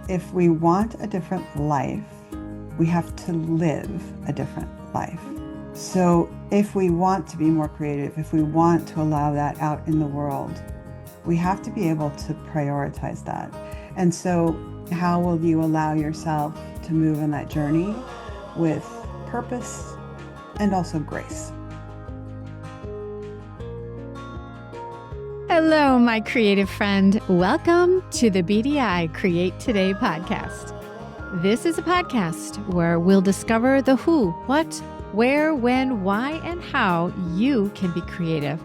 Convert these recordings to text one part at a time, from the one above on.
If we want a different life, we have to live a different life. So if we want to be more creative, if we want to allow that out in the world, we have to be able to prioritize that. And so how will you allow yourself to move on that journey with purpose and also grace? Hello, my creative friend. Welcome to the BDI Create Today podcast. This is a podcast where we'll discover the who, what, where, when, why, and how you can be creative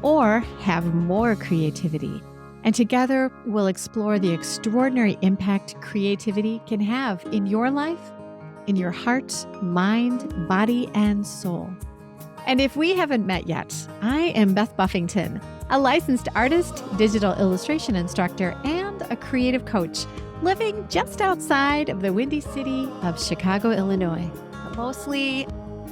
or have more creativity. And together, we'll explore the extraordinary impact creativity can have in your life, in your heart, mind, body, and soul. And if we haven't met yet, I am Beth Buffington, a licensed artist, digital illustration instructor, and a creative coach living just outside of the windy city of Chicago, Illinois. But mostly,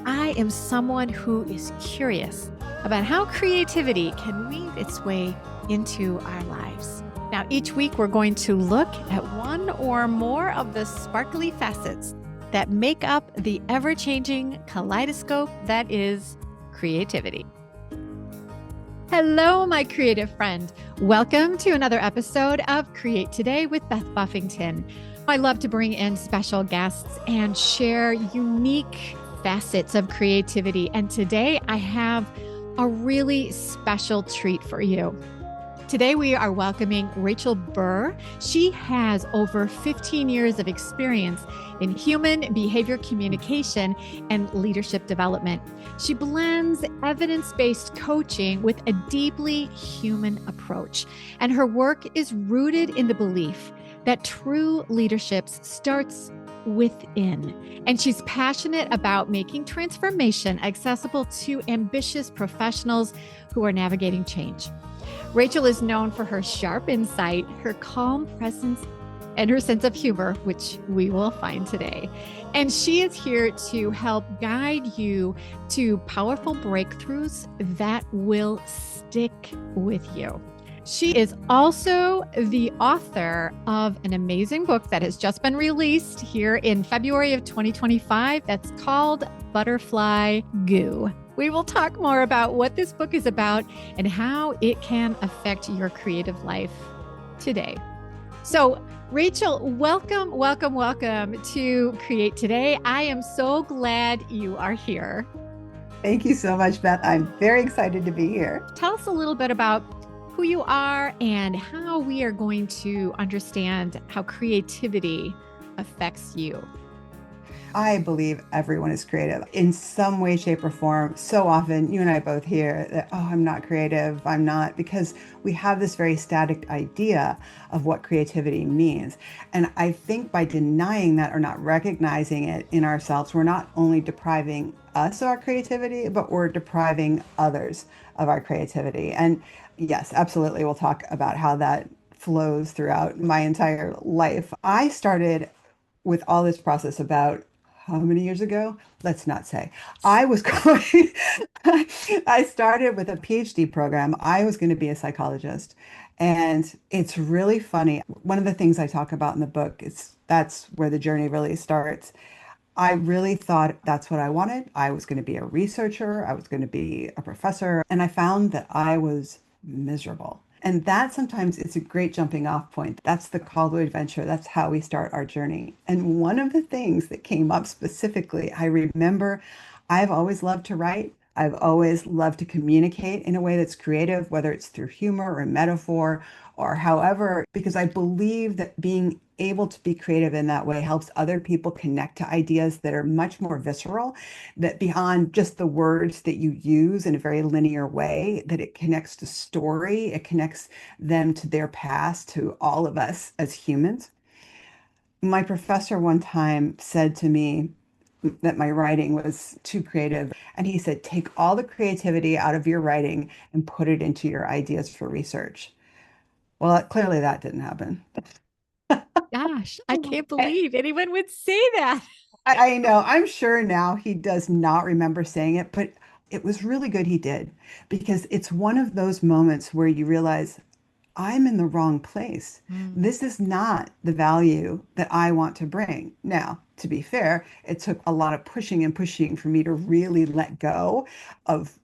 I am someone who is curious about how creativity can weave its way into our lives. Now, each week, we're going to look at one or more of the sparkly facets that make up the ever-changing kaleidoscope that is creativity. Hello, my creative friend. Welcome to another episode of Create Today with Beth Buffington. I love to bring in special guests and share unique facets of creativity. And today I have a really special treat for you. Today we are welcoming Rachel Burr. She has over 15 years of experience in human behavior communication and leadership development. She blends evidence-based coaching with a deeply human approach, and her work is rooted in the belief that true leadership starts within. And she's passionate about making transformation accessible to ambitious professionals who are navigating change. Rachel is known for her sharp insight, her calm presence, and her sense of humor, which we will find today. And she is here to help guide you to powerful breakthroughs that will stick with you. She is also the author of an amazing book that has just been released here in February of 2025 that's called Butterfly Goo. We will talk more about what this book is about and how it can affect your creative life today. So, Rachel, welcome to Create Today. I am so glad you are here. Thank you so much, Beth. I'm very excited to be here. Tell us a little bit about who you are and how we are going to understand how creativity affects you. I believe everyone is creative in some way, shape, or form. So often, you and I both hear that, oh, I'm not creative. I'm not, because we have this very static idea of what creativity means. And I think by denying that or not recognizing it in ourselves, we're not only depriving us of our creativity, but we're depriving others of our creativity. And yes, absolutely. We'll talk about how that flows throughout my entire life. I started with all this process about how many years ago? Let's not say. I was going, I started with a PhD program. I was going to be a psychologist. And it's really funny. One of the things I talk about in the book is that's where the journey really starts. I really thought that's what I wanted. I was going to be a researcher. I was going to be a professor. And I found that I was miserable. And that sometimes it's a great jumping off point. That's the call to adventure. That's how we start our journey. And one of the things that came up specifically, I remember I've always loved to write. I've always loved to communicate in a way that's creative, whether it's through humor or metaphor or however, because I believe that being able to be creative in that way helps other people connect to ideas that are much more visceral, that beyond just the words that you use in a very linear way, that it connects to story, it connects them to their past, to all of us as humans. My professor one time said to me that my writing was too creative. And he said, take all the creativity out of your writing and put it into your ideas for research. Well, clearly that didn't happen. Gosh, I can't believe anyone would say that. I know. I'm sure now he does not remember saying it, but it was really good he did, because it's one of those moments where you realize I'm in the wrong place. Mm. This is not the value that I want to bring. Now, to be fair, it took a lot of pushing and pushing for me to really let go of,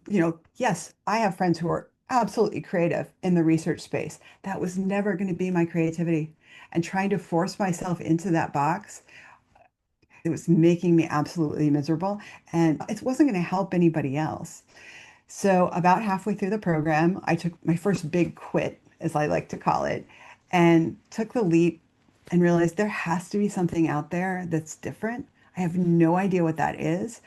yes, I have friends who are absolutely creative in the research space. That was never going to be my creativity. And trying to force myself into that box, it was making me absolutely miserable. And it wasn't going to help anybody else. So, about halfway through the program, I took my first big quit, as I like to call it, and took the leap and realized there has to be something out there that's different. I have no idea what that is,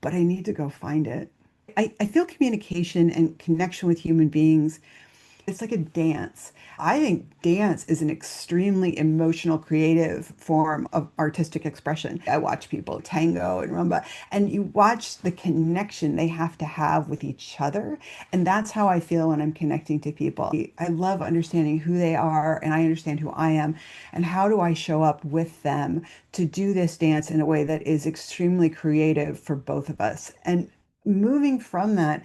but I need to go find it. I feel communication and connection with human beings, it's like a dance. I think dance is an extremely emotional, creative form of artistic expression. I watch people tango and rumba, and you watch the connection they have to have with each other. And that's how I feel when I'm connecting to people. I love understanding who they are, and I understand who I am, and how do I show up with them to do this dance in a way that is extremely creative for both of us. And moving from that,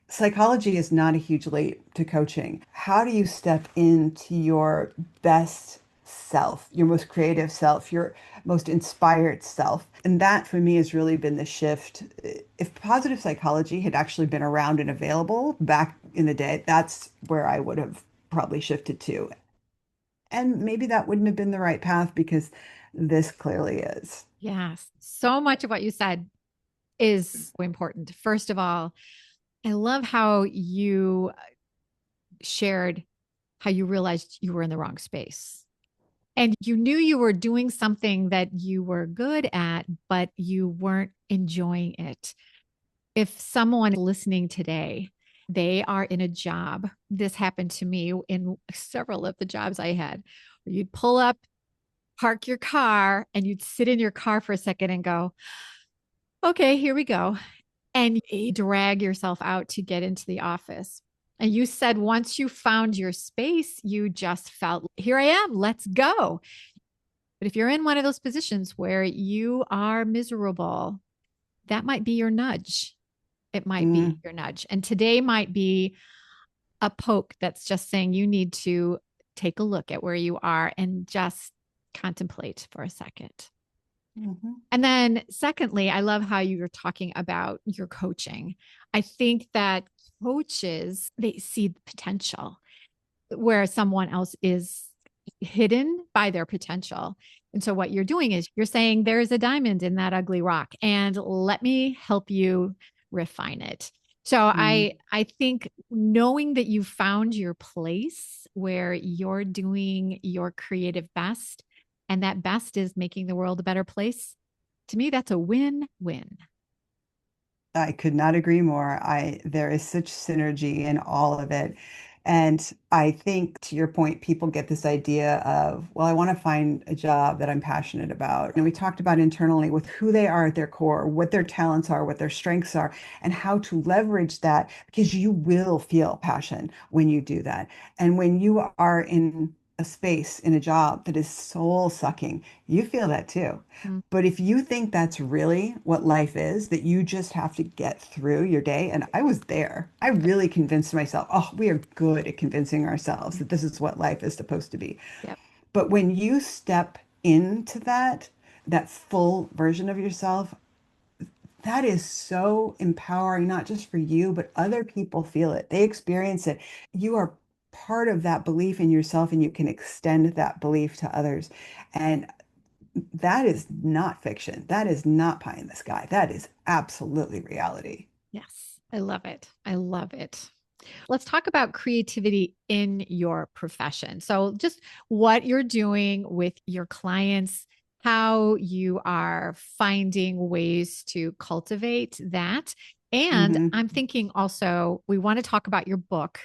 psychology is not a huge leap to coaching. How do you step into your best self, your most creative self, your most inspired self? And that for me has really been the shift. If positive psychology had actually been around and available back in the day, that's where I would have probably shifted to. And maybe that wouldn't have been the right path because this clearly is. Yes. So much of what you said is important. First of all, I love how you shared how you realized you were in the wrong space. And you knew you were doing something that you were good at, but you weren't enjoying it. If someone listening today, they are in a job, this happened to me in several of the jobs I had, where you'd pull up, park your car, and you'd sit in your car for a second and go, okay, here we go. And you drag yourself out to get into the office. And you said once you found your space, you just felt, here I am, let's go. But if you're in one of those positions where you are miserable, that might be your nudge. It might be Mm, your nudge. And today might be a poke that's just saying you need to take a look at where you are and just contemplate for a second. mhm, And then, secondly, I love how you were talking about your coaching. I think that coaches, they see the potential where someone else is hidden by their potential. And so, what you're doing is you're saying there is a diamond in that ugly rock, and let me help you refine it. So mm. I think knowing that you found your place where you're doing your creative best, and that best is making the world a better place, to me, that's a win-win. I could not agree more. There is such synergy in all of it. And I think to your point, people get this idea of, well, I want to find a job that I'm passionate about. And we talked about internally with who they are at their core, what their talents are, what their strengths are, and how to leverage that because you will feel passion when you do that. And when you are in a space in a job that is soul sucking, you feel that too. Mm, But if you think that's really what life is, that you just have to get through your day, and I was there, I really convinced myself, oh, we are good at convincing ourselves yeah, that this is what life is supposed to be. yep, But when you step into that full version of yourself, that is so empowering, not just for you, but other people feel it. They experience it. You are part of that belief in yourself, and you can extend that belief to others. And that is not fiction. That is not pie in the sky. That is absolutely reality. yes. I love it. I love it. Let's talk about creativity in your profession. So, just what you're doing with your clients, how you are finding ways to cultivate that. And Hmm. I'm thinking also, we want to talk about your book.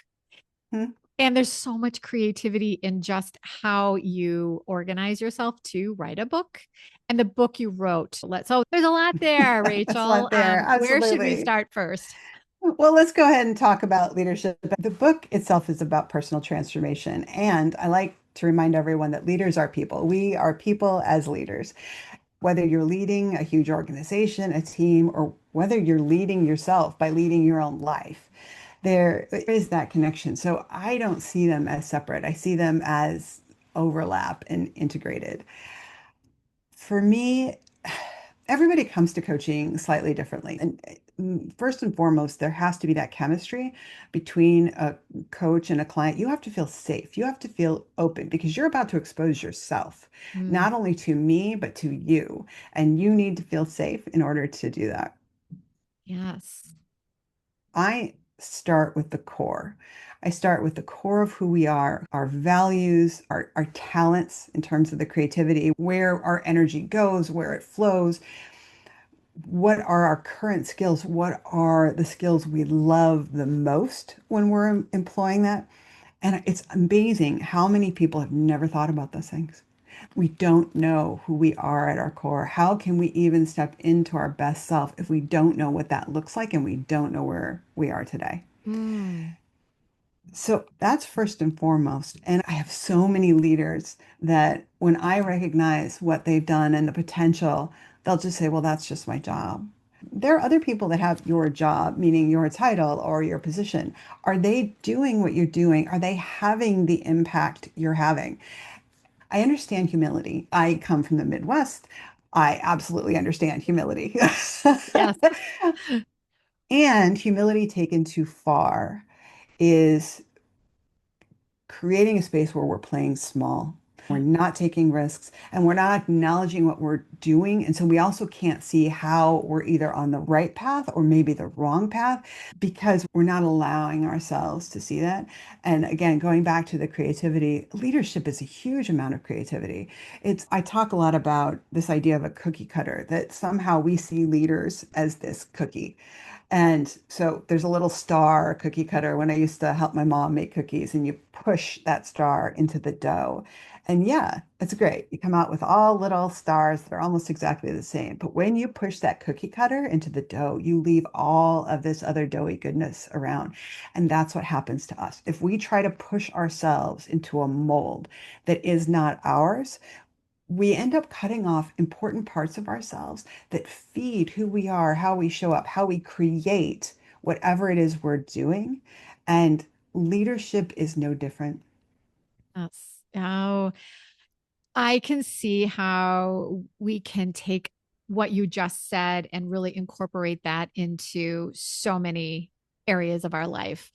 Hmm. And there's so much creativity in just how you organize yourself to write a book and the book you wrote. So there's a lot there, That's a Rachel. lot there. Where should we Absolutely. start first? Well, let's go ahead and talk about leadership. The book itself is about personal transformation. And I like to remind everyone that leaders are people. We are people as leaders. Whether you're leading a huge organization, a team, or whether you're leading yourself by leading your own life. There is that connection. So I don't see them as separate. I see them as overlap and integrated. For me, everybody comes to coaching slightly differently. And first and foremost, there has to be that chemistry between a coach and a client. You have to feel safe. You have to feel open because you're about to expose yourself, Mm, not only to me, but to you. And you need to feel safe in order to do that. yes. I start with the core. I start with the core of who we are, our values, our talents in terms of the creativity, where our energy goes, where it flows, what are our current skills? What are the skills we love the most when we're employing that? And it's amazing how many people have never thought about those things. We don't know who we are at our core. How can we even step into our best self if we don't know what that looks like and we don't know where we are today? Mm, So that's first and foremost. And I have so many leaders that when I recognize what they've done and the potential, they'll just say, well, that's just my job. There are other people that have your job, meaning your title or your position. Are they doing what you're doing? Are they having the impact you're having? I understand humility. I come from the Midwest. I absolutely understand humility. yes. And humility taken too far is creating a space where we're playing small. We're not taking risks and we're not acknowledging what we're doing. And so we also can't see how we're either on the right path or maybe the wrong path because we're not allowing ourselves to see that. And again, going back to the creativity, leadership is a huge amount of creativity. I talk a lot about this idea of a cookie cutter, that somehow we see leaders as this cookie. And so there's a little star cookie cutter when I used to help my mom make cookies, and you push that star into the dough. And yeah, it's great. You come out with all little stars that are almost exactly the same. But when you push that cookie cutter into the dough, you leave all of this other doughy goodness around. And that's what happens to us. If we try to push ourselves into a mold that is not ours, we end up cutting off important parts of ourselves that feed who we are, how we show up, how we create whatever it is we're doing. And leadership is no different. Yes. Oh, I can see how we can take what you just said and really incorporate that into so many areas of our life.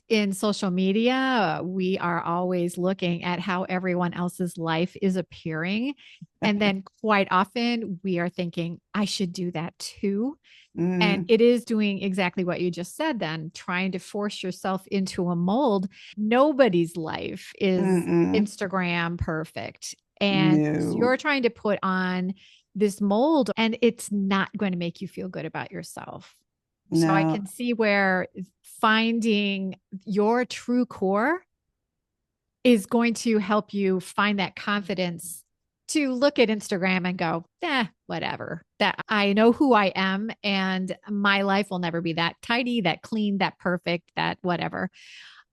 In social media, we are always looking at how everyone else's life is appearing. And then quite often we are thinking, I should do that too. And Mm, it is doing exactly what you just said, then trying to force yourself into a mold. Nobody's life is mm-mm, Instagram perfect. And no, you're trying to put on this mold, and it's not going to make you feel good about yourself. So I no, can see where finding your true core is going to help you find that confidence to look at Instagram and go, whatever. That I know who I am, and my life will never be that tidy, that clean, that perfect, that whatever.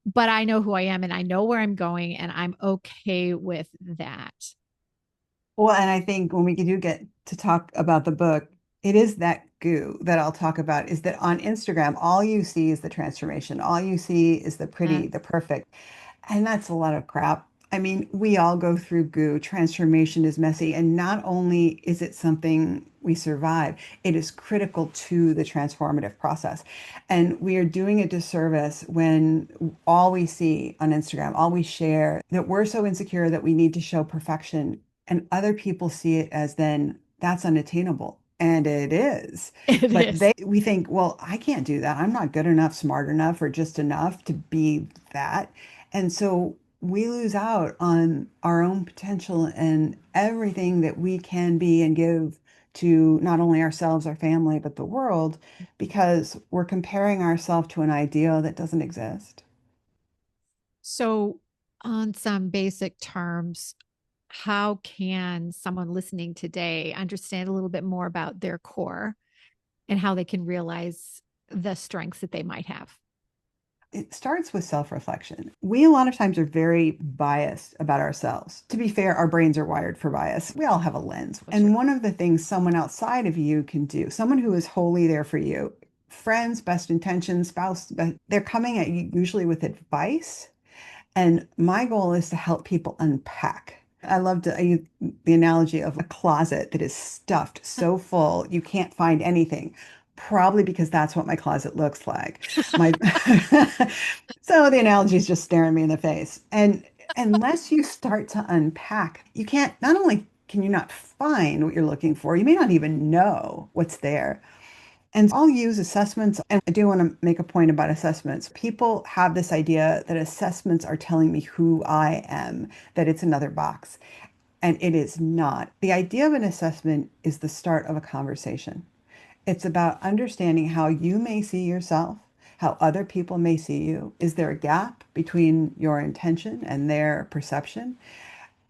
But I know who I am and I know where I'm going, and I'm okay with that. Well, and I think when we do get to talk about the book, it is that goo that I'll talk about is that on Instagram, all you see is the transformation. All you see is the Uh, pretty, the perfect. And that's a lot of crap. I mean, we all go through goo. Transformation is messy. And not only is it something we survive, it is critical to the transformative process. And we are doing a disservice when all we see on Instagram, all we share, that we're so insecure that we need to show perfection and other people see it as then that's unattainable. And it is. it But is. we think, well, I can't do that. I'm not good enough, smart enough, or just enough to be that. And so we lose out on our own potential and everything that we can be and give to not only ourselves, our family, but the world, because we're comparing ourselves to an ideal that doesn't exist. So, on some basic terms, how can someone listening today understand a little bit more about their core and how they can realize the strengths that they might have? It starts with self-reflection. We a lot of times are very biased about ourselves. To be fair, our brains are wired for bias. We all have a lens. Well, true. And one of the things someone outside of you can do, someone who is wholly there for you, friends, best intentions, spouse, but they're coming at you usually with advice. And my goal is to help people unpack. I use the analogy of a closet that is stuffed so full you can't find anything. Probably because that's what my closet looks like. My so the analogy is just staring me in the face. And unless you start to unpack, you can't, not only can you not find what you're looking for, you may not even know what's there. And I'll use assessments. And I do want to make a point about assessments. People have this idea that assessments are telling me who I am, that it's another box. And it is not. The idea of an assessment is the start of a conversation. It's about understanding how you may see yourself, how other people may see you. Is there a gap between your intention and their perception?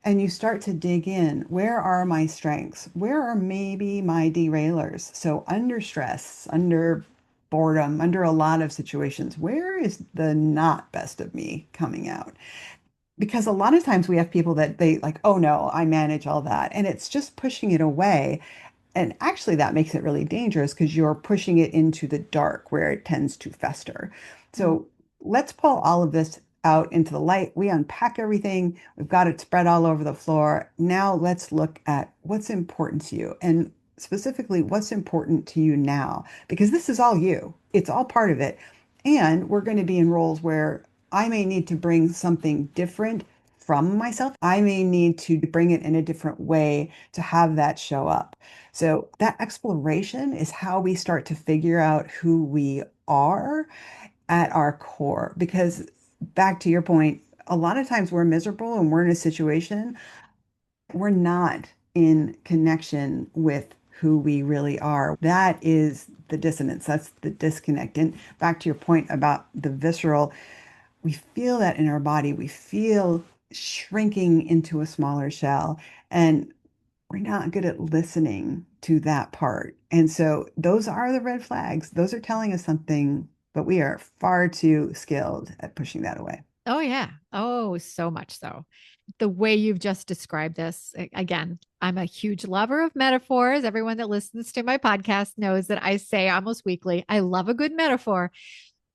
And you start to dig in. Where are my strengths? Where are maybe my derailers? So, under stress, under boredom, under a lot of situations, where is the not best of me coming out? Because a lot of times we have people that they like, oh no, I manage all that. And it's just pushing it away. And actually, that makes it really dangerous because you're pushing it into the dark where it tends to fester. So let's pull all of this out into the light. We unpack everything. We've got it spread all over the floor. Now let's look at what's important to you and specifically what's important to you now, because this is all you. It's all part of it. And we're going to be in roles where I may need to bring something different from myself. I may need to bring it in a different way to have that show up. So that exploration is how we start to figure out who we are at our core. Because back to your point, a lot of times we're miserable and we're in a situation, we're not in connection with who we really are. That is the dissonance. That's the disconnect. And back to your point about the visceral, we feel that in our body. We feel shrinking into a smaller shell. And we're not good at listening to that part. And so those are the red flags. Those are telling us something, but we are far too skilled at pushing that away. Oh, yeah. Oh, so much so. The way you've just described this, again, I'm a huge lover of metaphors. Everyone that listens to my podcast knows that I say almost weekly, I love a good metaphor.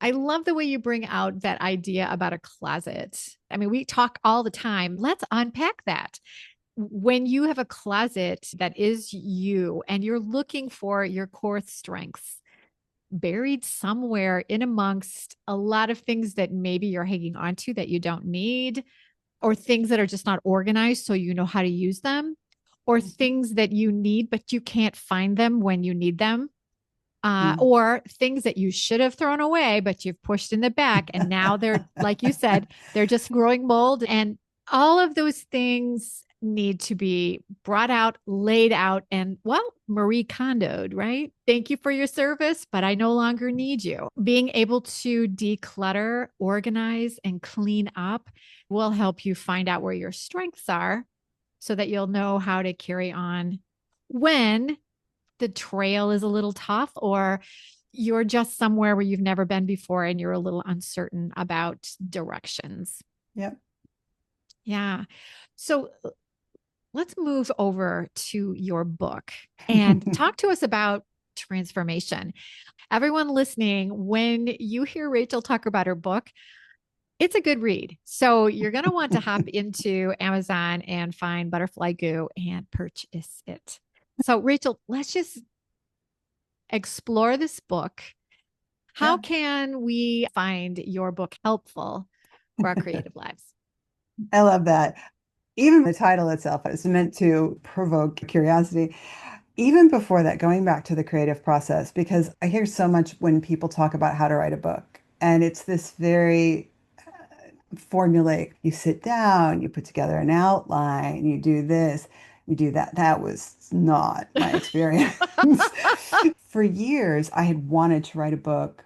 I love the way you bring out that idea about a closet. I mean, we talk all the time. Let's unpack that. When you have a closet that is you and you're looking for your core strengths, buried somewhere in amongst a lot of things that maybe you're hanging on to that you don't need, or things that are just not organized so you know how to use them, or things that you need but you can't find them when you need them, Mm. or things that you should have thrown away but you've pushed in the back and now they're, like you said, they're just growing mold. And all of those things need to be brought out, laid out, and, well, Marie Kondoed, right? Thank you for your service, but I no longer need you. Being able to declutter, organize, and clean up will help you find out where your strengths are so that you'll know how to carry on when the trail is a little tough, or you're just somewhere where you've never been before and you're a little uncertain about directions. Yep. Yeah. So let's move over to your book and talk to us about transformation. Everyone listening, when you hear Rachel talk about her book, it's a good read. So you're going to want to hop into Amazon and find Butterfly Goo and purchase it. So, Rachel, let's just explore this book. How Yeah. can we find your book helpful for our creative lives? I love that. Even the title itself is meant to provoke curiosity. Even before that, going back to the creative process, because I hear so much when people talk about how to write a book, and it's this very formulaic. You sit down, you put together an outline, you do this, you do that. That was not my experience. For years, I had wanted to write a book,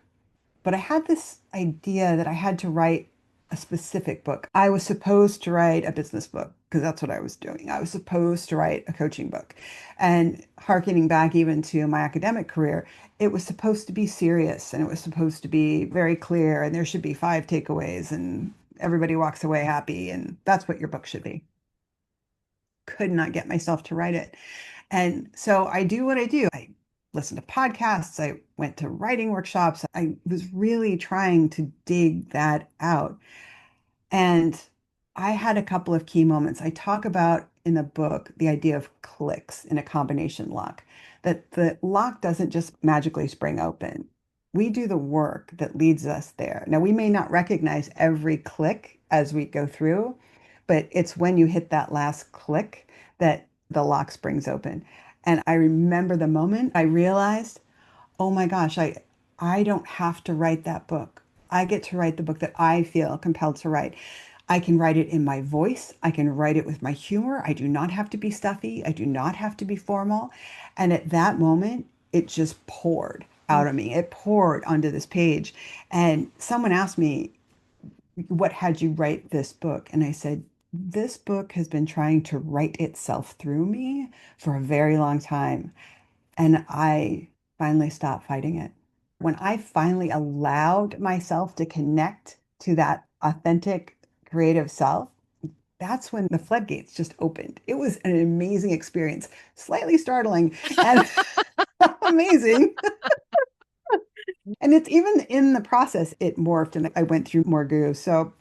but I had this idea that I had to write a specific book. I was supposed to write a business book because that's what I was doing. I was supposed to write a coaching book. And hearkening back even to my academic career, it was supposed to be serious and it was supposed to be very clear and there should be 5 takeaways and everybody walks away happy and that's what your book should be. Could not get myself to write it. And so I do what I do. I listened to podcasts. I went to writing workshops. I was really trying to dig that out. And I had a couple of key moments. I talk about in the book the idea of clicks in a combination lock, that the lock doesn't just magically spring open. We do the work that leads us there. Now, we may not recognize every click as we go through, but it's when you hit that last click that the lock springs open. And I remember the moment I realized, oh my gosh, I don't have to write that book. I get to write the book that I feel compelled to write. I can write it in my voice. I can write it with my humor. I do not have to be stuffy. I do not have to be formal. And at that moment, it just poured Mm. out of me. It poured onto this page. And someone asked me, what had you write this book? And I said, this book has been trying to write itself through me for a very long time. And I finally stopped fighting it. When I finally allowed myself to connect to that authentic creative self, that's when the floodgates just opened. It was an amazing experience, slightly startling and amazing. And it's even in the process, it morphed and I went through more goo. So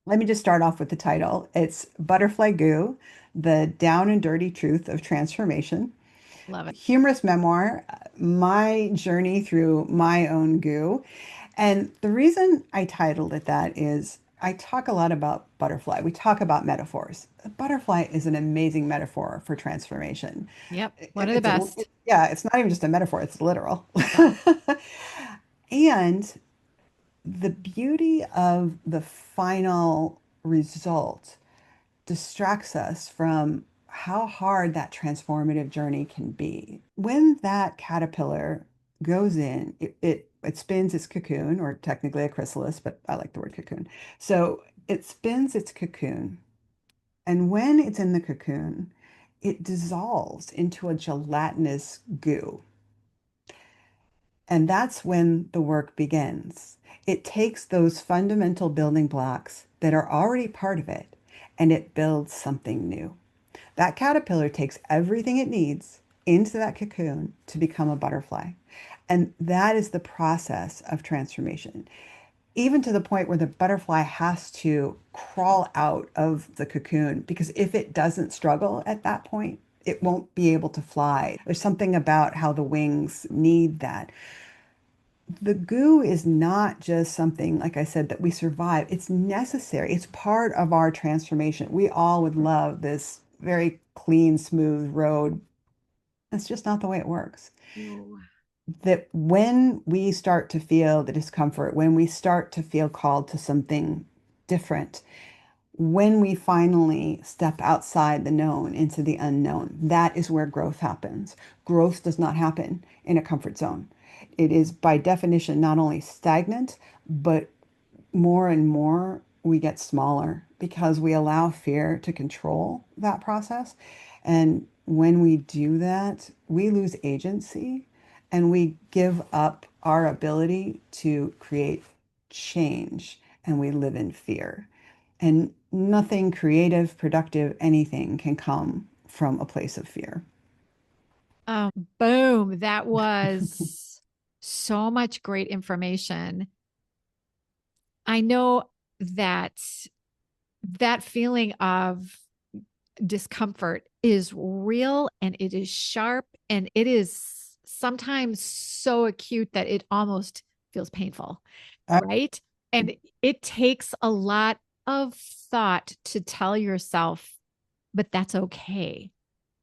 let me just start off with the title. It's Butterfly Goo, The Down and Dirty Truth of Transformation. Love it. Humorous memoir, my journey through my own goo. And the reason I titled it that is I talk a lot about butterfly. We talk about metaphors. A butterfly is an amazing metaphor for transformation. Yep. One of the It's a, best. yeah, it's not even just a metaphor, it's literal. Yep. And the beauty of the final result distracts us from how hard that transformative journey can be. When that caterpillar goes in, it spins its cocoon, or technically a chrysalis, but I like the word cocoon. So it spins its cocoon, and when it's in the cocoon, it dissolves into a gelatinous goo. And that's when the work begins. It takes those fundamental building blocks that are already part of it and it builds something new. That caterpillar takes everything it needs into that cocoon to become a butterfly. And that is the process of transformation, even to the point where the butterfly has to crawl out of the cocoon, because if it doesn't struggle at that point, it won't be able to fly. There's something about how the wings need that. The goo is not just something, like I said, that we survive. It's necessary. It's part of our transformation. We all would love this very clean, smooth road. That's just not the way it works. Ooh. That when we start to feel the discomfort, when we start to feel called to something different, when we finally step outside the known into the unknown, that is where growth happens. Growth does not happen in a comfort zone. It is by definition not only stagnant, but more and more we get smaller because we allow fear to control that process. And when we do that, we lose agency and we give up our ability to create change and we live in fear. And nothing creative, productive, anything can come from a place of fear. Oh, boom. That was so much great information. I know that that feeling of discomfort is real and it is sharp and it is sometimes so acute that it almost feels painful, right? And it takes a lot of thought to tell yourself, but that's okay.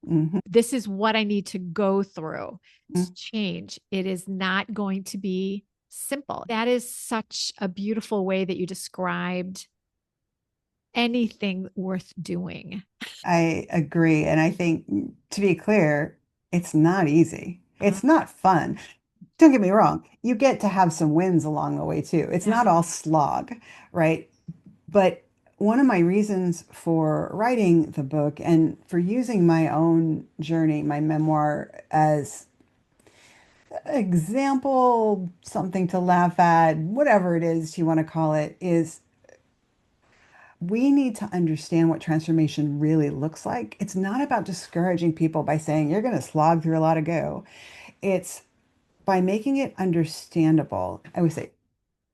Mhm. This is what I need to go through to change. It is not going to be simple. That is such a beautiful way that you described anything worth doing. I agree. And I think, to be clear, it's not easy. Uh, It's not fun. Don't get me wrong. You get to have some wins along the way too. It's yeah. not all slog, right? But one of my reasons for writing the book and for using my own journey, my memoir, as example, something to laugh at, whatever it is you want to call it, is we need to understand what transformation really looks like. It's not about discouraging people by saying you're going to slog through a lot of go. It's by making it understandable. I would say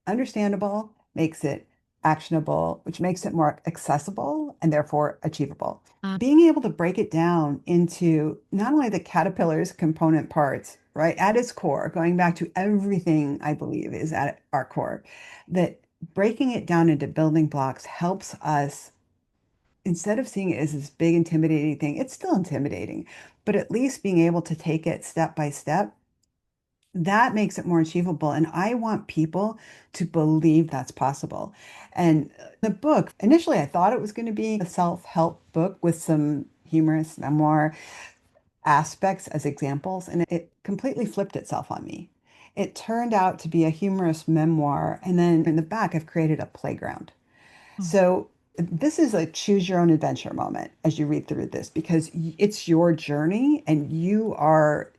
understandable makes it actionable, which makes it more accessible and therefore achievable. Being able to break it down into not only the caterpillar's component parts, right, at its core, going back to everything I believe is at our core, that breaking it down into building blocks helps us, instead of seeing it as this big intimidating thing, it's still intimidating, but at least being able to take it step by step, that makes it more achievable. And I want people to believe that's possible. And the book, initially, I thought it was going to be a self-help book with some humorous memoir aspects as examples, and it completely flipped itself on me. It turned out to be a humorous memoir. And then in the back, I've created a playground. Oh, So this is a choose your own adventure moment as you read through this, because it's your journey and you are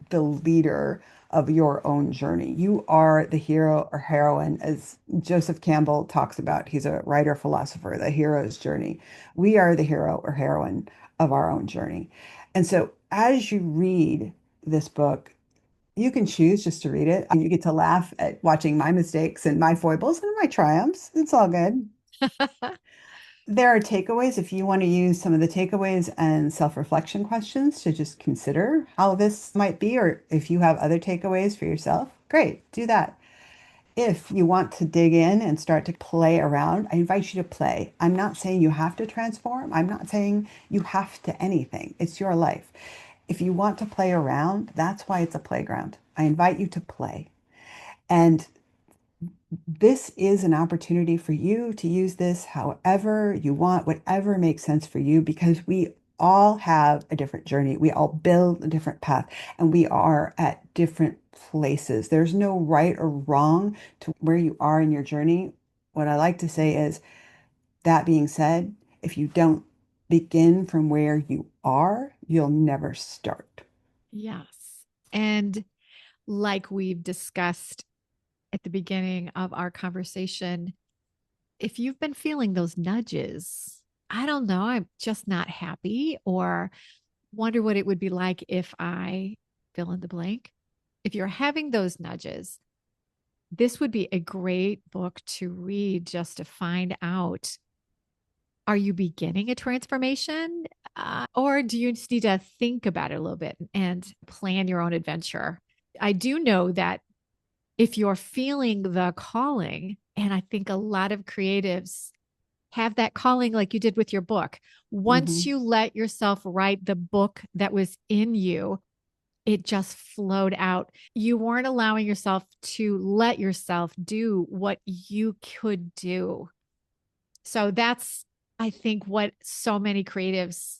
the leader of your own journey. You are the hero or heroine, as Joseph Campbell talks about. He's a writer, philosopher, the hero's journey. We are the hero or heroine of our own journey. And so as you read this book, you can choose just to read it. You get to laugh at watching my mistakes and my foibles and my triumphs. It's all good. There are takeaways if you want to use some of the takeaways and self-reflection questions to just consider how this might be, or if you have other takeaways for yourself, great, do that. If you want to dig in and start to play around, I invite you to play. I'm not saying you have to transform. I'm not saying you have to anything. It's your life. If you want to play around, that's why it's a playground. I invite you to play. And this is an opportunity for you to use this however you want, whatever makes sense for you, because we all have a different journey. We all build a different path, and we are at different places. There's no right or wrong to where you are in your journey. What I like to say is, that being said, if you don't begin from where you are, you'll never start. yes. And like we've discussed at the beginning of our conversation, if you've been feeling those nudges, I don't know, I'm just not happy, or wonder what it would be like if I fill in the blank. If you're having those nudges, this would be a great book to read just to find out, are you beginning a transformation? Or do you just need to think about it a little bit and plan your own adventure? I do know that if you're feeling the calling, and I think a lot of creatives have that calling like you did with your book. Once Hmm. you let yourself write the book that was in you, it just flowed out. You weren't allowing yourself to let yourself do what you could do. So that's, I think, what so many creatives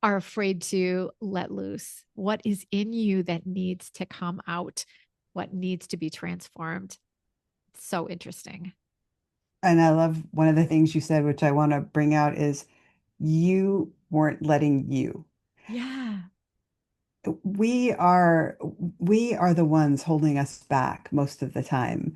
are afraid to let loose. What is in you that needs to come out? What needs to be transformed? So interesting. And I love one of the things you said, which I want to bring out, is you weren't letting you. Yeah. We are the ones holding us back most of the time.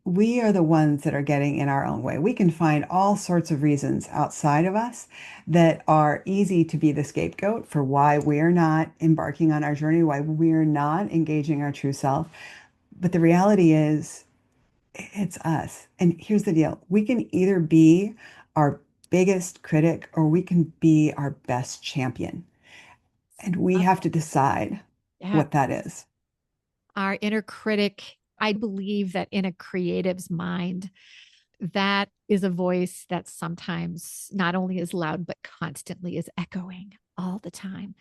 We are the ones that are getting in our own way. We can find all sorts of reasons outside of us that are easy to be the scapegoat for why we're not embarking on our journey, why we're not engaging our true self. But the reality is, it's us. And here's the deal. We can either be our biggest critic or we can be our best champion. And we Love have it. to decide Yeah. what that is. Our inner critic, I believe that in a creative's mind, that is a voice that sometimes not only is loud, but constantly is echoing all the time.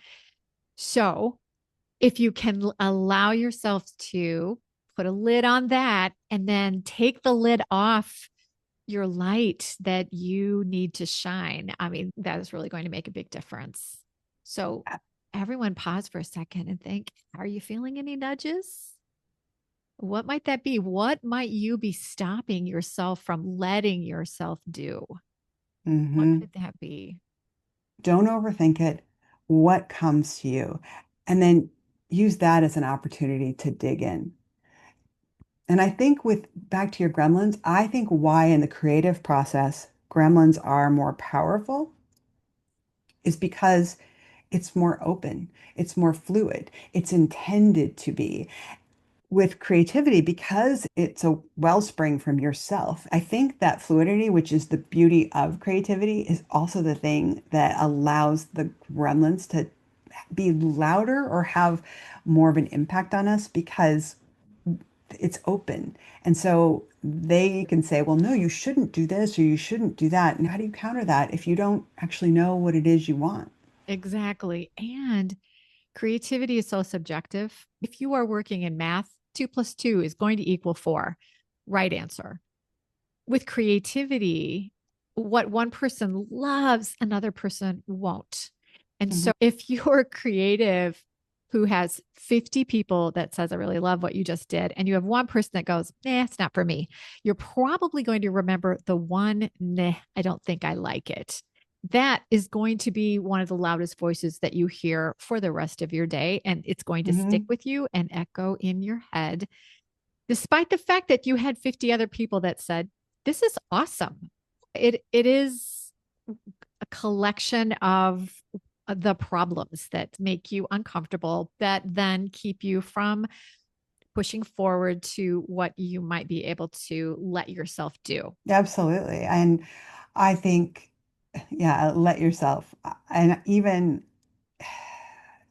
So if you can allow yourself to put a lid on that and then take the lid off your light that you need to shine, I mean, that is really going to make a big difference. So everyone pause for a second and think, are you feeling any nudges? What might that be? What might you be stopping yourself from letting yourself do? What Hmm. could that be? Don't overthink it. What comes to you? And then use that as an opportunity to dig in. And I think, with back to your gremlins, I think why in the creative process gremlins are more powerful is because It's more open, it's more fluid, it's intended to be. With creativity, because it's a wellspring from yourself, I think that fluidity, which is the beauty of creativity, is also the thing that allows the gremlins to be louder or have more of an impact on us because it's open. And so they can say, well, no, you shouldn't do this or you shouldn't do that. And how do you counter that if you don't actually know what it is you want? Exactly. And creativity is so subjective. If you are working in math, 2 plus 2 is going to equal 4. Right answer. With creativity, what one person loves, another person won't. And Mhm. so if you're creative who has 50 people that says, I really love what you just did, and you have one person that goes, nah, it's not for me, you're probably going to remember the one, nah, I don't think I like it. That is going to be one of the loudest voices that you hear for the rest of your day. And it's going to stick Mhm. with you and echo in your head despite the fact that you had 50 other people that said, this is awesome. It is a collection of the problems that make you uncomfortable that then keep you from pushing forward to what you might be able to let yourself do. Absolutely. And I think, yeah, let yourself, and even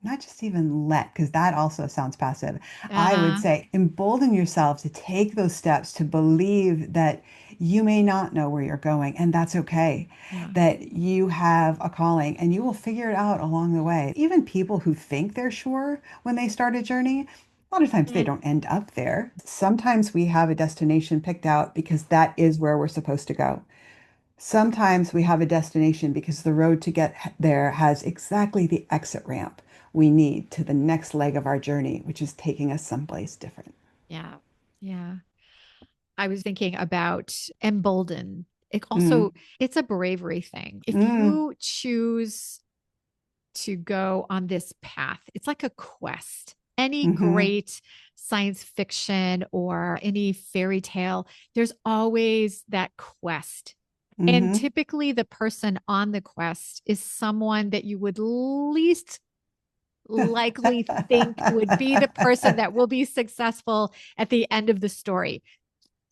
not just even let, because that also sounds passive. I would Uh-huh. say embolden yourself to take those steps to believe that you may not know where you're going, and that's okay. Yeah. That you have a calling and you will figure it out along the way. Even people who think they're sure when they start a journey, a lot of times they Mm. don't end up there. Sometimes we have a destination picked out because that is where we're supposed to go. Sometimes we have a destination because the road to get there has exactly the exit ramp we need to the next leg of our journey, which is taking us someplace different. Yeah. Yeah. I was thinking about embolden. It Mm, also, it's a bravery thing. If mm, you choose to go on this path. It's like a quest. Any mm-hmm, great science fiction or any fairy tale, there's always that quest. And mm-hmm. typically, the person on the quest is someone that you would least likely think would be the person that will be successful at the end of the story.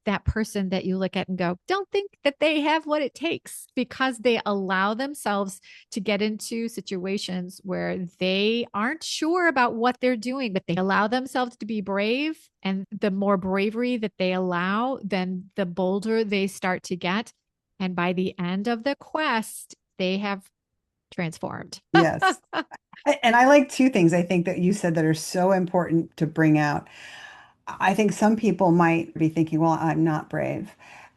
That person that you look at and go, don't think that they have what it takes because they allow themselves to get into situations where they aren't sure about what they're doing, but they allow themselves to be brave. And the more bravery that they allow, then the bolder they start to get. And by the end of the quest, they have transformed. Yes. And I like two things I think that you said that are so important to bring out. I think some people might be thinking, well, I'm not brave.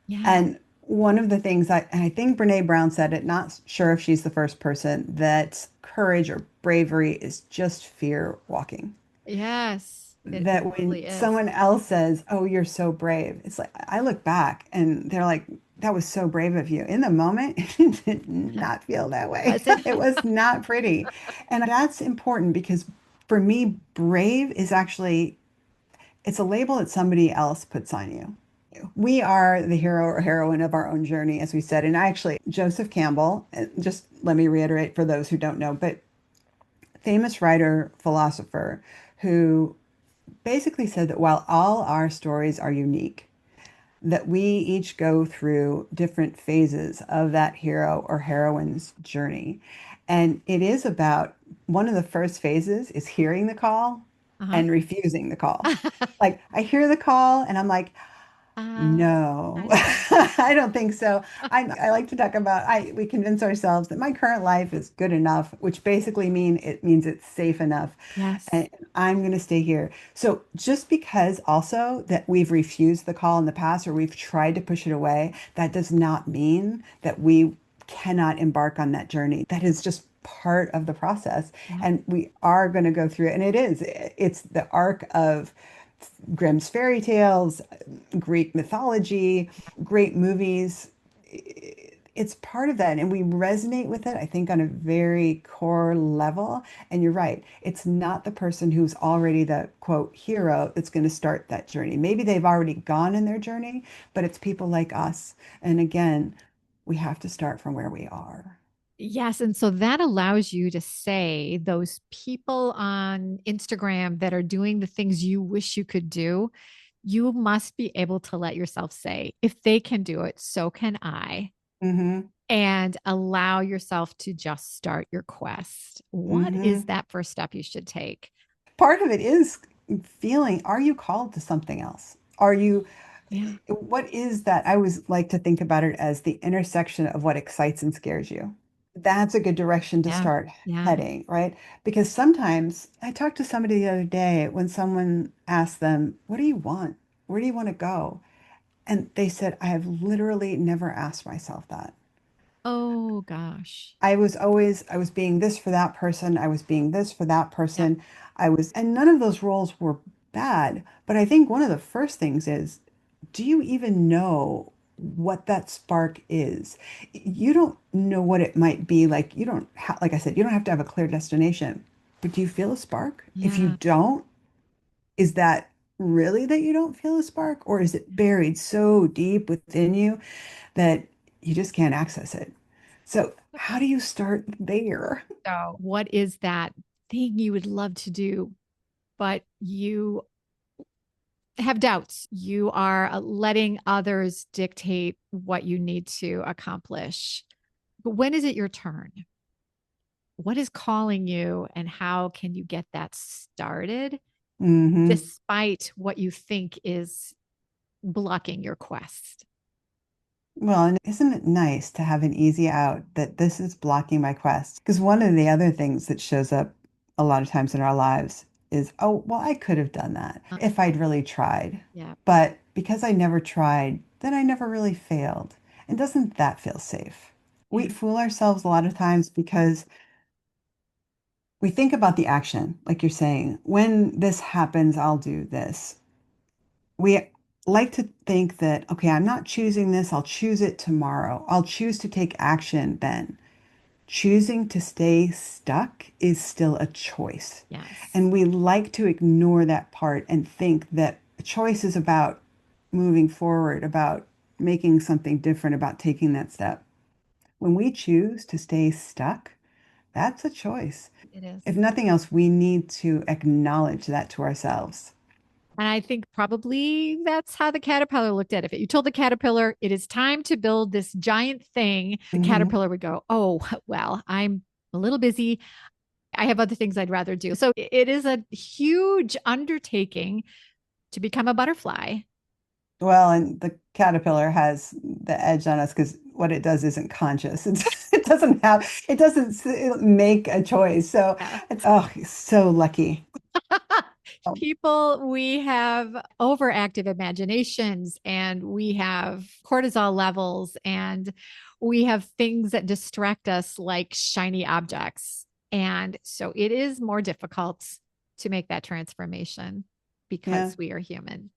Yeah. And one of the things and I think Brene Brown said it, not sure if she's the first person, that courage or bravery is just fear walking. Yes, it That when really is. someone else says, "Oh, you're so brave," it's like I look back and they're like, "That was so brave of you." In the moment, it did not feel that way. Was it? It was not pretty. And that's important because for me, brave is actually it's a label that somebody else puts on you. We are the hero or heroine of our own journey, as we said. And actually, Joseph Campbell, just let me reiterate for those who don't know, but famous writer, philosopher, who basically said that while all our stories are unique, that we each go through different phases of that hero or heroine's journey. And it is about one of the first phases is hearing the call Uh-huh. and refusing the call. Like I hear the call and I'm like, I no, don't think I don't think so. I like to talk about we convince ourselves that my current life is good enough, which basically means it's safe enough. yes. And I'm going to stay here. So just because also that we've refused the call in the past or we've tried to push it away, that does not mean that we cannot embark on that journey. That is just part of the process. Yeah. And we are going to go through it. And it's the arc of Grimm's fairy tales, Greek mythology, great movies. It's part of that. And we resonate with it, I think, on a very core level. And you're right. It's not the person who's already the quote hero that's going to start that journey. Maybe they've already gone in their journey, but it's people like us. And again, we have to start from where we are. Yes. And so that allows you to say those people on Instagram that are doing the things you wish you could do, you must be able to let yourself say, if they can do it, so can I. Mm-hmm. And allow yourself to just start your quest. What is Mm-hmm. that first step you should take? Part of it is feeling, are you called to something else? Are you, Yeah. what is that? I always like to think about it as the intersection of what excites and scares you. That's a good direction to Yeah. start Yeah. heading, right? Because sometimes I talked to somebody the other day when someone asked them, what do you want? Where do you want to go? And they said, I have literally never asked myself that. Oh, gosh. I was being this for that person. I was being this for that Yep. person. And none of those roles were bad. But I think one of the first things is, do you even know what that spark is? You don't know what it might be. Like, you don't, like I said, you don't have to have a clear destination, but do you feel a spark? If you Yeah. don't, is that really that you don't feel a spark? Or is it buried so deep within you that you just can't access it? So, how do you start there? So, what is that thing you would love to do, but you have doubts? You are letting others dictate what you need to accomplish. But when is it your turn? What is calling you, and how can you get that started Hmm. despite what you think is blocking your quest? Well, and isn't it nice to have an easy out that this is blocking my quest? Because one of the other things that shows up a lot of times in our lives is, oh, well, I could have done that if I'd really tried. Yeah. But because I never tried, then I never really failed. And doesn't that feel safe? We Yeah. fool ourselves a lot of times because we think about the action, like you're saying, when this happens, I'll do this. We like to think that, okay, I'm not choosing this, I'll choose it tomorrow. I'll choose to take action then. Choosing to stay stuck is still a choice. Yes. And we like to ignore that part and think that a choice is about moving forward, about making something different, about taking that step. When we choose to stay stuck, that's a choice. It is. If nothing else, we need to acknowledge that to ourselves. And I think probably that's how the caterpillar looked at it. If you told the caterpillar it is time to build this giant thing, the Mhm. caterpillar would go, oh, well, I'm a little busy. I have other things I'd rather do. So it is a huge undertaking to become a butterfly. Well, and the caterpillar has the edge on us because what it does isn't conscious. It doesn't have, it doesn't make a choice. So Yeah. it's, oh, so lucky. Oh, People, we have overactive imaginations and we have cortisol levels and we have things that distract us like shiny objects. And so it is more difficult to make that transformation yeah. because we are human.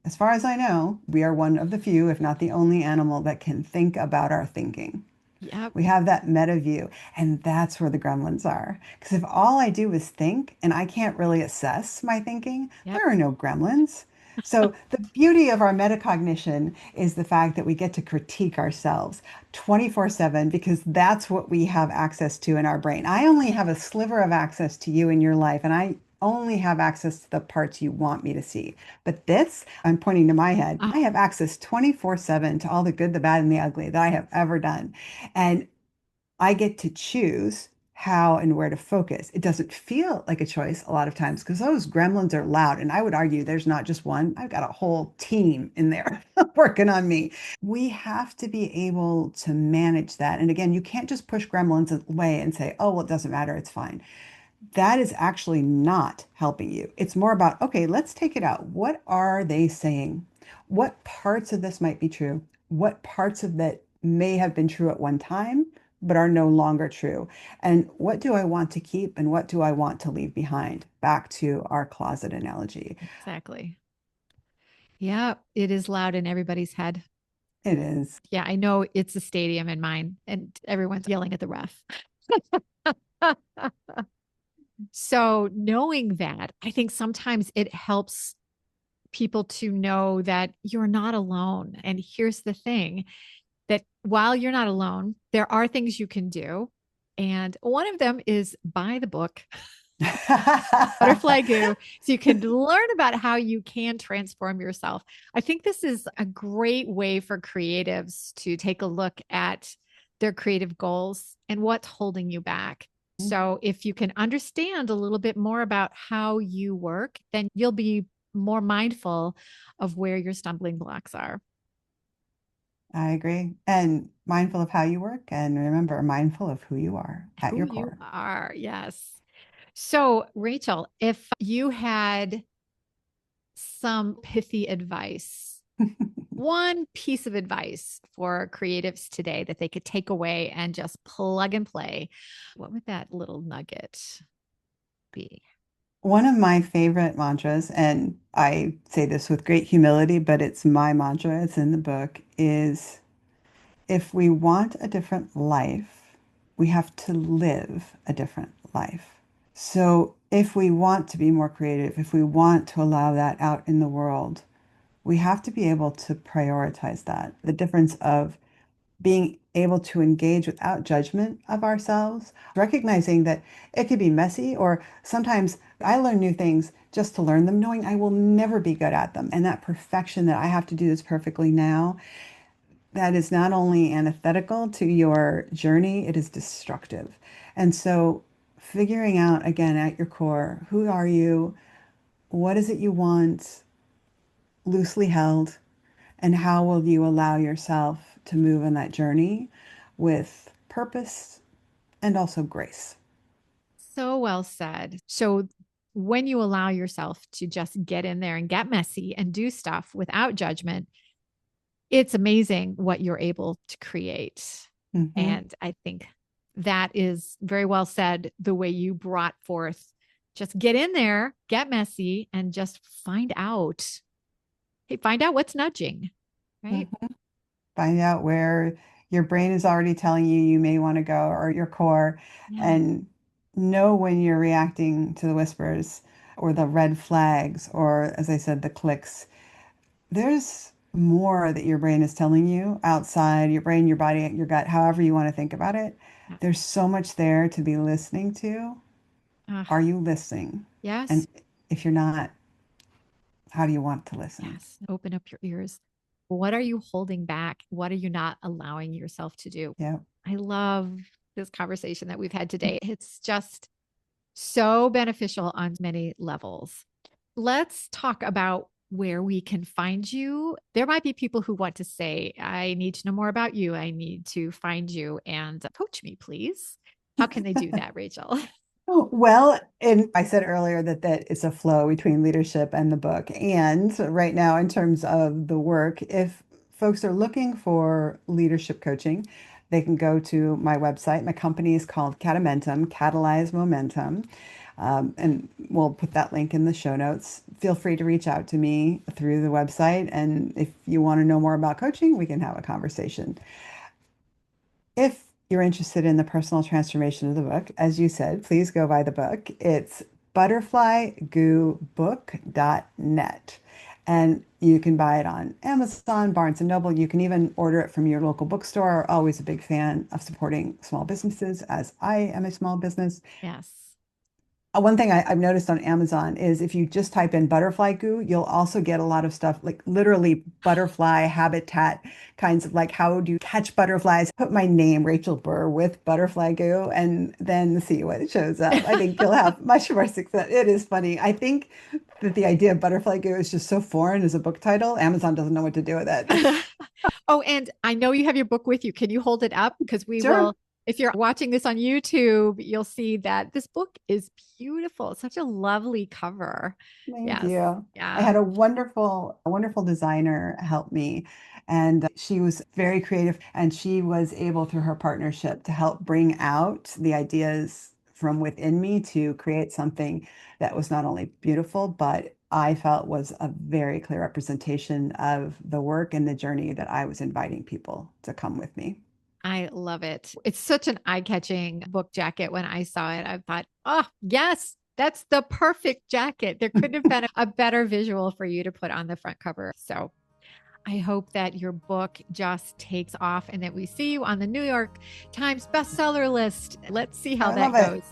As far as I know, we are one of the few, if not the only animal that can think about our thinking. Yep. We have that meta view, and that's where the gremlins are. Because if all I do is think and I can't really assess my thinking, Yep. there are no gremlins. So the beauty of our metacognition is the fact that we get to critique ourselves 24/7 because that's what we have access to in our brain. I only have a sliver of access to you in your life, and I only have access to the parts you want me to see. But this, I'm pointing to my head, Oh, I have access 24/7 to all the good, the bad, and the ugly that I have ever done. And I get to choose how and where to focus. It doesn't feel like a choice a lot of times because those gremlins are loud. And I would argue there's not just one, I've got a whole team in there working on me. We have to be able to manage that. And again, you can't just push gremlins away and say, oh, well, it doesn't matter. It's fine. That is actually not helping you. It's more about, okay, let's take it out. What are they saying? What parts of this might be true? What parts of that may have been true at one time, but are no longer true? And what do I want to keep and what do I want to leave behind? Back to our closet analogy. exactly. Yeah, it is loud in everybody's head. It is. Yeah, I know it's a stadium in mine and everyone's yelling at the ref. So, knowing that, I think sometimes it helps people to know that you're not alone. And here's the thing that while you're not alone, there are things you can do. And one of them is buy the book, Butterfly Goo, so you can learn about how you can transform yourself. I think this is a great way for creatives to take a look at their creative goals and what's holding you back. So, if you can understand a little bit more about how you work, then you'll be more mindful of where your stumbling blocks are. I agree. And mindful of how you work. And remember, mindful of who you are at Who your you core. are. Yes. So, Rachel, if you had some pithy advice, one piece of advice for creatives today that they could take away and just plug and play, what would that little nugget be? One of my favorite mantras, and I say this with great humility, but it's my mantra, it's in the book, is if we want a different life, we have to live a different life. So if we want to be more creative, if we want to allow that out in the world, we have to be able to prioritize that. The difference of being able to engage without judgment of ourselves, recognizing that it could be messy, or sometimes I learn new things just to learn them, knowing I will never be good at them. And that perfection that I have to do this perfectly now, that is not only antithetical to your journey, it is destructive. And so figuring out again at your core, who are you? What is it you want? Loosely held, and how will you allow yourself to move on that journey with purpose and also grace? So well said. So, when you allow yourself to just get in there and get messy and do stuff without judgment, it's amazing what you're able to create. Mm-hmm. And I think that is very well said the way you brought forth just get in there, get messy, and just find out. Hey, find out what's nudging, right? Mm-hmm. Find out where your brain is already telling you you may want to go, or your core, Yeah. and know when you're reacting to the whispers or the red flags, or as I said, the clicks. There's more that your brain is telling you outside your brain, your body, your gut, however you want to think about it. Yeah. There's so much there to be listening to. Are you listening? Yes. And if you're not, how do you want to listen? Yes. Open up your ears. What are you holding back? What are you not allowing yourself to do? Yeah. I love this conversation that we've had today. It's just so beneficial on many levels. Let's talk about where we can find you. There might be people who want to say, I need to know more about you. I need to find you and coach me, please. How can they do that, Rachel? Oh, well, and I said earlier that it's a flow between leadership and the book. And right now, in terms of the work, if folks are looking for leadership coaching, they can go to my website. My company is called Catamentum, Catalyze Momentum. And we'll put that link in the show notes. Feel free to reach out to me through the website. And if you want to know more about coaching, we can have a conversation. If you're interested in the personal transformation of the book, as you said, please go buy the book. It's butterflygoobook.net. And you can buy it on Amazon, Barnes and Noble. You can even order it from your local bookstore. Always a big fan of supporting small businesses, as I am a small business. Yes. One thing I've noticed on Amazon is if you just type in butterfly goo, you'll also get a lot of stuff like literally butterfly habitat kinds of like how do you catch butterflies? Put my name, Rachel Burr, with butterfly goo and then see what shows up. I think you'll have much more success. It is funny. I think that the idea of butterfly goo is just so foreign as a book title. Amazon doesn't know what to do with it. Oh, and I know you have your book with you. Can you hold it up? Because we Sure. will, if you're watching this on YouTube, you'll see that this book is beautiful. It's such a lovely cover. Thank Yes. you. I Yeah. had a wonderful designer help me, and she was very creative, and she was able through her partnership to help bring out the ideas from within me to create something that was not only beautiful, but I felt was a very clear representation of the work and the journey that I was inviting people to come with me. I love it. It's such an eye-catching book jacket. When I saw it, I thought, oh, yes, that's the perfect jacket. There couldn't have been a better visual for you to put on the front cover. So I hope that your book just takes off and that we see you on the New York Times bestseller list. Let's see how that goes.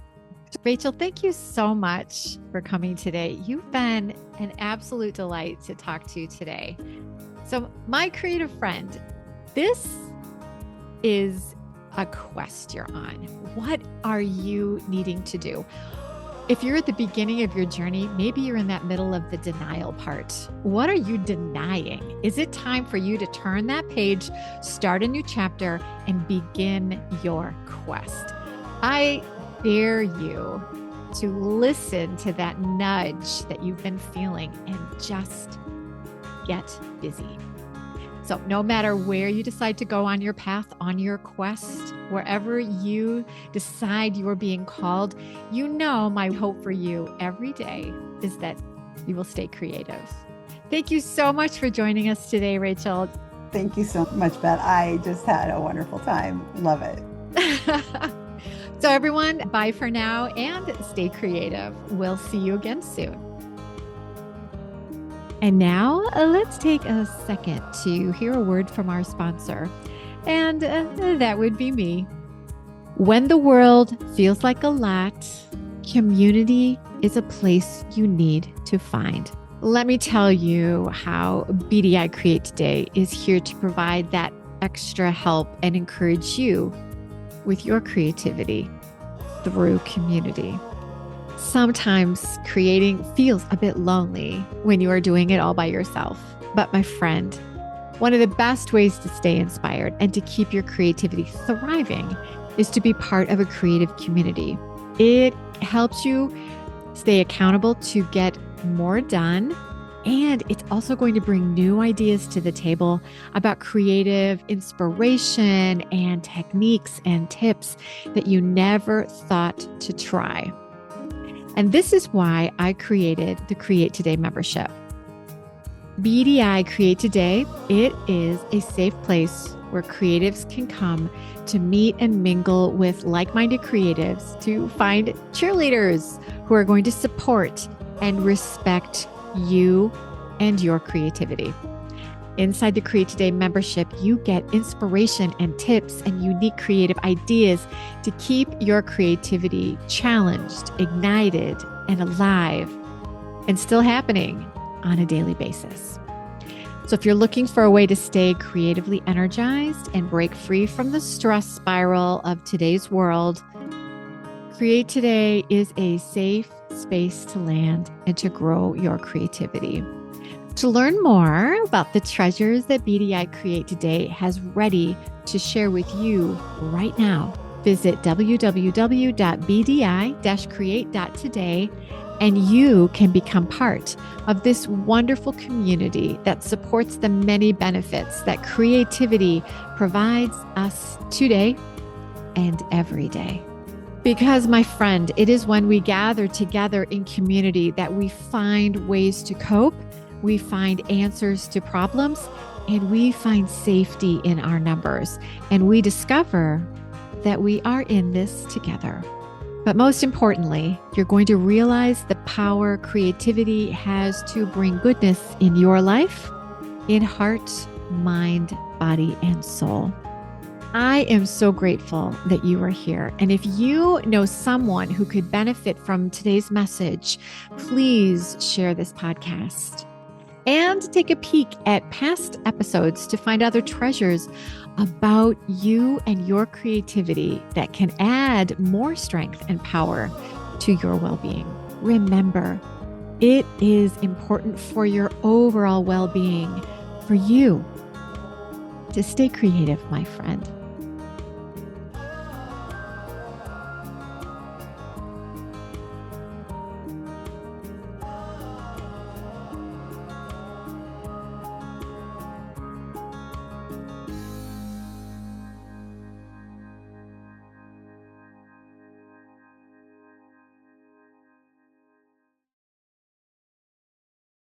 Rachel, thank you so much for coming today. You've been an absolute delight to talk to today. So, my creative friend, this is a quest you're on. What are you needing to do? If you're at the beginning of your journey, maybe you're in that middle of the denial part. What are you denying? Is it time for you to turn that page, start a new chapter, and begin your quest? I dare you to listen to that nudge that you've been feeling and just get busy. So no matter where you decide to go on your path, on your quest, wherever you decide you're being called, you know my hope for you every day is that you will stay creative. Thank you so much for joining us today, Rachel. Thank you so much, Beth. I just had a wonderful time. Love it. So everyone, bye for now and stay creative. We'll see you again soon. And now let's take a second to hear a word from our sponsor. And that would be me. When the world feels like a lot, community is a place you need to find. Let me tell you how BDI Create.today is here to provide that extra help and encourage you with your creativity through community. Sometimes creating feels a bit lonely when you are doing it all by yourself. But my friend, one of the best ways to stay inspired and to keep your creativity thriving is to be part of a creative community. It helps you stay accountable to get more done. And it's also going to bring new ideas to the table about creative inspiration and techniques and tips that you never thought to try. And this is why I created the Create.today membership. BDI Create.today, it is a safe place where creatives can come to meet and mingle with like-minded creatives to find cheerleaders who are going to support and respect you and your creativity. Inside the Create.today membership, you get inspiration and tips and unique creative ideas to keep your creativity challenged, ignited, and alive, and still happening on a daily basis. So if you're looking for a way to stay creatively energized and break free from the stress spiral of today's world, Create.today is a safe space to land and to grow your creativity. To learn more about the treasures that BDI Create.today has ready to share with you right now, visit www.bdi-create.today and you can become part of this wonderful community that supports the many benefits that creativity provides us today and every day. Because, my friend, it is when we gather together in community that we find ways to cope, we find answers to problems, and we find safety in our numbers. And we discover that we are in this together. But most importantly, you're going to realize the power creativity has to bring goodness in your life, in heart, mind, body, and soul. I am so grateful that you are here. And if you know someone who could benefit from today's message, please share this podcast. And take a peek at past episodes to find other treasures about you and your creativity that can add more strength and power to your well-being. Remember, it is important for your overall well-being for you to stay creative, my friend.